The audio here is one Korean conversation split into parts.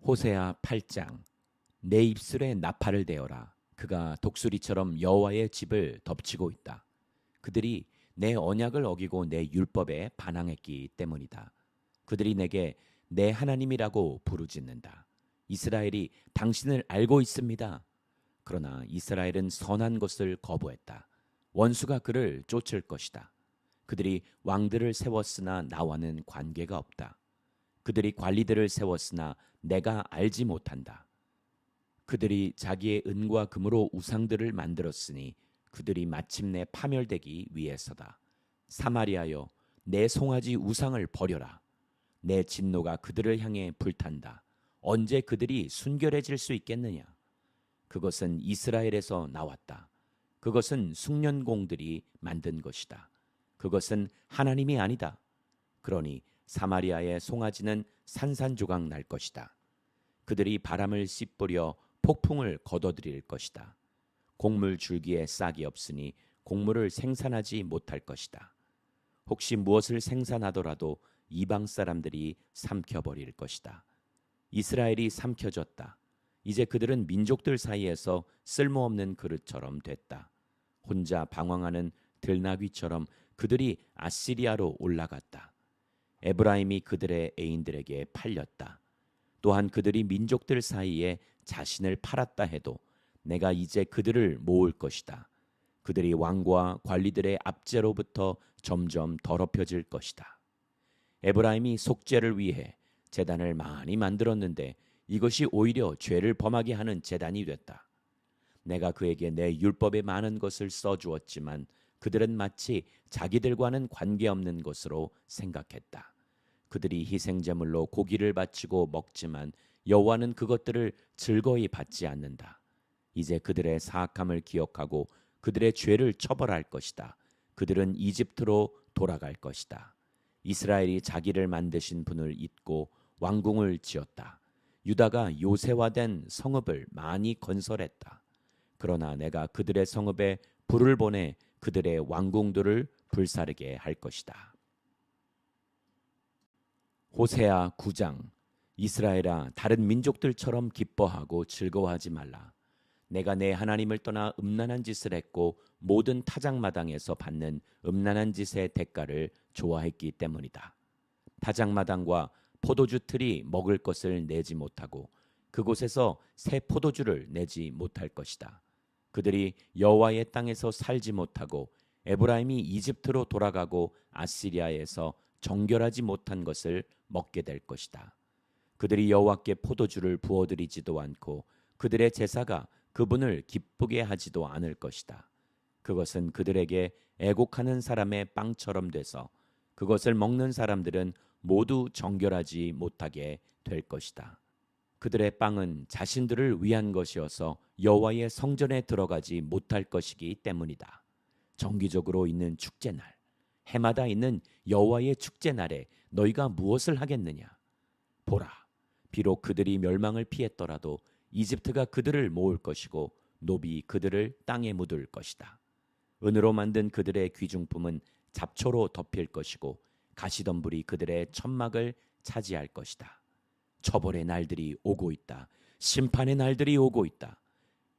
호세아 8장. 내 입술에 나팔을 대어라. 그가 독수리처럼 여호와의 집을 덮치고 있다. 그들이 내 언약을 어기고 내 율법에 반항했기 때문이다. 그들이 내게 내 하나님이라고 부르짖는다. 이스라엘이 당신을 알고 있습니다. 그러나 이스라엘은 선한 것을 거부했다. 원수가 그를 쫓을 것이다. 그들이 왕들을 세웠으나 나와는 관계가 없다. 그들이 관리들을 세웠으나 내가 알지 못한다. 그들이 자기의 은과 금으로 우상들을 만들었으니 그들이 마침내 파멸되기 위해서다. 사마리아여, 내 송아지 우상을 버려라. 내 진노가 그들을 향해 불탄다. 언제 그들이 순결해질 수 있겠느냐? 그것은 이스라엘에서 나왔다. 그것은 숭년공들이 만든 것이다. 그것은 하나님이 아니다. 그러니 사마리아의 송아지는 산산조각 날 것이다. 그들이 바람을 씨뿌려 폭풍을 거둬들일 것이다. 곡물 줄기에 싹이 없으니 곡물을 생산하지 못할 것이다. 혹시 무엇을 생산하더라도 이방 사람들이 삼켜버릴 것이다. 이스라엘이 삼켜졌다. 이제 그들은 민족들 사이에서 쓸모없는 그릇처럼 됐다. 혼자 방황하는 들나귀처럼 그들이 아시리아로 올라갔다. 에브라임이 그들의 애인들에게 팔렸다. 또한 그들이 민족들 사이에 자신을 팔았다 해도 내가 이제 그들을 모을 것이다. 그들이 왕과 관리들의 압제로부터 점점 더럽혀질 것이다. 에브라임이 속죄를 위해 제단을 많이 만들었는데 이것이 오히려 죄를 범하게 하는 제단이 됐다. 내가 그에게 내 율법에 많은 것을 써주었지만 그들은 마치 자기들과는 관계없는 것으로 생각했다. 그들이 희생제물로 고기를 바치고 먹지만 여호와는 그것들을 즐거이 받지 않는다. 이제 그들의 사악함을 기억하고 그들의 죄를 처벌할 것이다. 그들은 이집트로 돌아갈 것이다. 이스라엘이 자기를 만드신 분을 잊고 왕궁을 지었다. 유다가 요새화된 성읍을 많이 건설했다. 그러나 내가 그들의 성읍에 불을 보내 그들의 왕궁들을 불사르게 할 것이다. 호세아 9장. 이스라엘아, 다른 민족들처럼 기뻐하고 즐거워하지 말라. 내가 내 하나님을 떠나 음란한 짓을 했고 모든 타작마당에서 받는 음란한 짓의 대가를 좋아했기 때문이다. 타작마당과 포도주 틀이 먹을 것을 내지 못하고 그곳에서 새 포도주를 내지 못할 것이다. 그들이 여호와의 땅에서 살지 못하고 에브라임이 이집트로 돌아가고 아시리아에서 정결하지 못한 것을 먹게 될 것이다. 그들이 여호와께 포도주를 부어드리지도 않고 그들의 제사가 그분을 기쁘게 하지도 않을 것이다. 그것은 그들에게 애곡하는 사람의 빵처럼 돼서 그것을 먹는 사람들은 모두 정결하지 못하게 될 것이다. 그들의 빵은 자신들을 위한 것이어서 여호와의 성전에 들어가지 못할 것이기 때문이다. 정기적으로 있는 축제날, 해마다 있는 여호와의 축제날에 너희가 무엇을 하겠느냐? 보라, 비록 그들이 멸망을 피했더라도 이집트가 그들을 모을 것이고 노비 그들을 땅에 묻을 것이다. 은으로 만든 그들의 귀중품은 잡초로 덮일 것이고 가시덤불이 그들의 천막을 차지할 것이다. 처벌의 날들이 오고 있다. 심판의 날들이 오고 있다.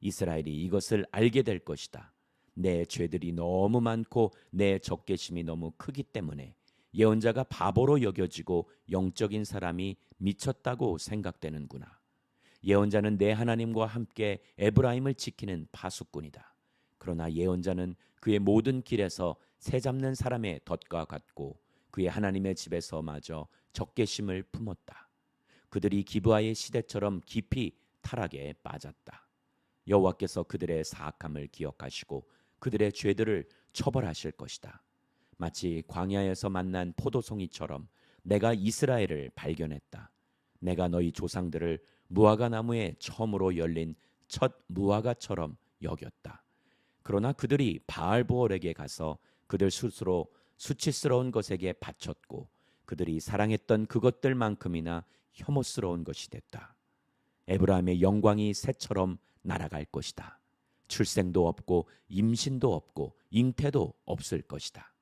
이스라엘이 이것을 알게 될 것이다. 내 죄들이 너무 많고 내 적개심이 너무 크기 때문에 예언자가 바보로 여겨지고 영적인 사람이 미쳤다고 생각되는구나. 예언자는 내 하나님과 함께 에브라임을 지키는 파수꾼이다. 그러나 예언자는 그의 모든 길에서 새 잡는 사람의 덫과 같고 그의 하나님의 집에서마저 적개심을 품었다. 그들이 기브아의 시대처럼 깊이 타락에 빠졌다. 여호와께서 그들의 사악함을 기억하시고 그들의 죄들을 처벌하실 것이다. 마치 광야에서 만난 포도송이처럼 내가 이스라엘을 발견했다. 내가 너희 조상들을 무화과 나무에 처음으로 열린 첫 무화과처럼 여겼다. 그러나 그들이 바알보올에게 가서 그들 스스로 수치스러운 것에게 바쳤고 그들이 사랑했던 그것들만큼이나 혐오스러운 것이 됐다. 에브라임의 영광이 새처럼 날아갈 것이다. 출생도 없고 임신도 없고 잉태도 없을 것이다.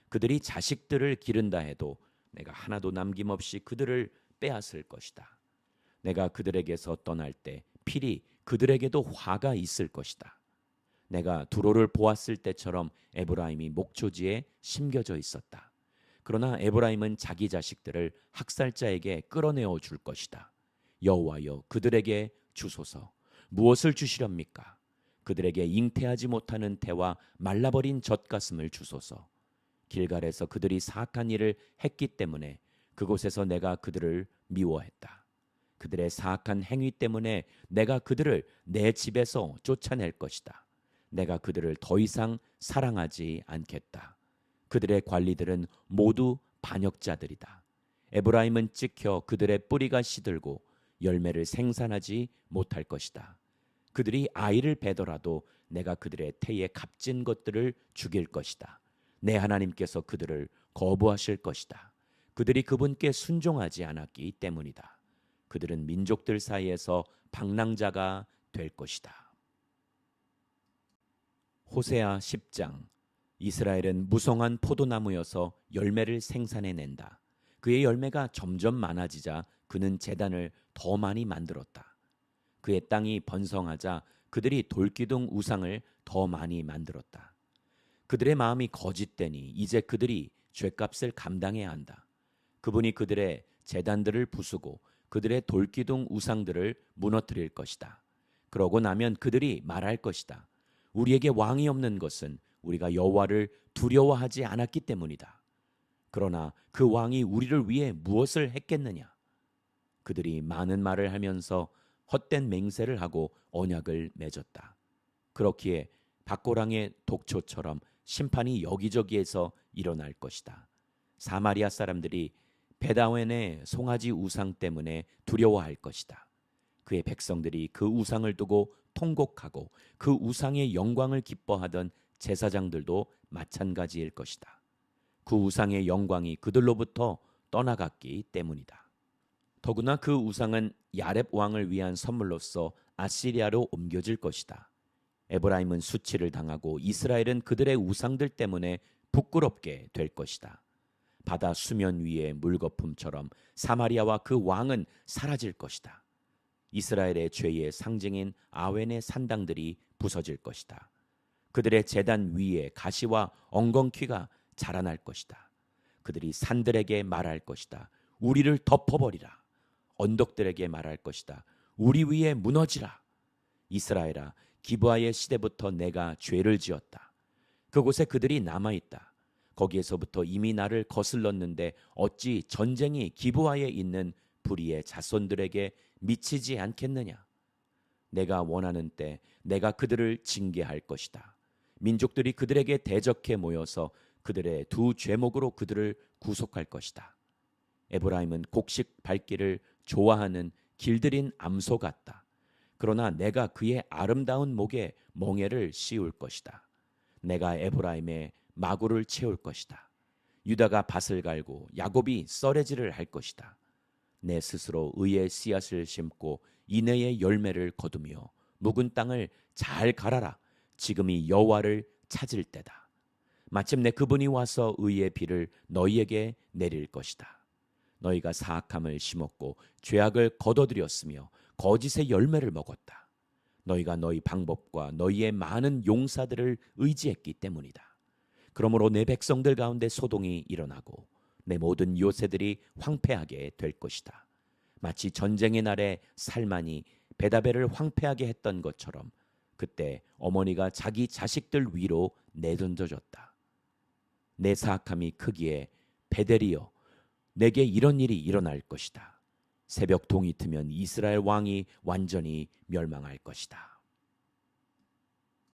그들이 자식들을 기른다 해도 내가 하나도 남김없이 그들을 빼앗을 것이다. 내가 그들에게서 떠날 때 필히 그들에게도 화가 있을 것이다. 내가 두로를 보았을 때처럼 에브라임이 목초지에 심겨져 있었다. 그러나 에브라임은 자기 자식들을 학살자에게 끌어내어 줄 것이다. 여호와여, 그들에게 주소서. 무엇을 주시렵니까? 그들에게 잉태하지 못하는 태와 말라버린 젖가슴을 주소서. 길갈에서 그들이 사악한 일을 했기 때문에 그곳에서 내가 그들을 미워했다. 그들의 사악한 행위 때문에 내가 그들을 내 집에서 쫓아낼 것이다. 내가 그들을 더 이상 사랑하지 않겠다. 그들의 관리들은 모두 반역자들이다. 에브라임은 찍혀 그들의 뿌리가 시들고 열매를 생산하지 못할 것이다. 그들이 아이를 베더라도 내가 그들의 태에 값진 것들을 죽일 것이다. 내 하나님께서 그들을 거부하실 것이다. 그들이 그분께 순종하지 않았기 때문이다. 그들은 민족들 사이에서 방랑자가 될 것이다. 호세아 10장. 이스라엘은 무성한 포도나무여서 열매를 생산해낸다. 그의 열매가 점점 많아지자 그는 제단을 더 많이 만들었다. 그의 땅이 번성하자 그들이 돌기둥 우상을 더 많이 만들었다. 그들의 마음이 거짓되니 이제 그들이 죗값을 감당해야 한다. 그분이 그들의 제단들을 부수고 그들의 돌기둥 우상들을 무너뜨릴 것이다. 그러고 나면 그들이 말할 것이다. 우리에게 왕이 없는 것은 우리가 여호와를 두려워하지 않았기 때문이다. 그러나 그 왕이 우리를 위해 무엇을 했겠느냐? 그들이 많은 말을 하면서 헛된 맹세를 하고 언약을 맺었다. 그렇기에 박고랑의 독초처럼 심판이 여기저기에서 일어날 것이다. 사마리아 사람들이 베다웬의 송아지 우상 때문에 두려워할 것이다. 그의 백성들이 그 우상을 두고 통곡하고 그 우상의 영광을 기뻐하던 제사장들도 마찬가지일 것이다. 그 우상의 영광이 그들로부터 떠나갔기 때문이다. 더구나 그 우상은 야렙 왕을 위한 선물로서 아시리아로 옮겨질 것이다. 에브라임은 수치를 당하고 이스라엘은 그들의 우상들 때문에 부끄럽게 될 것이다. 바다 수면 위의 물거품처럼 사마리아와 그 왕은 사라질 것이다. 이스라엘의 죄의 상징인 아웬의 산당들이 부서질 것이다. 그들의 제단 위에 가시와 엉겅퀴가 자라날 것이다. 그들이 산들에게 말할 것이다. 우리를 덮어버리라. 언덕들에게 말할 것이다. 우리 위에 무너지라. 이스라엘아, 기브아의 시대부터 내가 죄를 지었다. 그곳에 그들이 남아있다. 거기에서부터 이미 나를 거슬렀는데 어찌 전쟁이 기브아에 있는 불의의 자손들에게 미치지 않겠느냐? 내가 원하는 때 내가 그들을 징계할 것이다. 민족들이 그들에게 대적해 모여서 그들의 두 죄목으로 그들을 구속할 것이다. 에브라임은 곡식 밟기를 좋아하는 길들인 암소 같다. 그러나 내가 그의 아름다운 목에 멍에를 씌울 것이다. 내가 에브라임의 마구를 채울 것이다. 유다가 밭을 갈고 야곱이 썰매질을 할 것이다. 내 스스로 의의 씨앗을 심고 인애의 열매를 거두며 묵은 땅을 잘 갈아라. 지금이 여호와를 찾을 때다. 마침내 그분이 와서 의의 비를 너희에게 내릴 것이다. 너희가 사악함을 심었고 죄악을 거둬들였으며 거짓의 열매를 먹었다. 너희가 너희 방법과 너희의 많은 용사들을 의지했기 때문이다. 그러므로 내 백성들 가운데 소동이 일어나고 내 모든 요새들이 황폐하게 될 것이다. 마치 전쟁의 날에 살만이 베다벨을 황폐하게 했던 것처럼 그때 어머니가 자기 자식들 위로 내던져졌다. 내 사악함이 크기에 베델이여, 내게 이런 일이 일어날 것이다. 새벽 동이 트면 이스라엘 왕이 완전히 멸망할 것이다.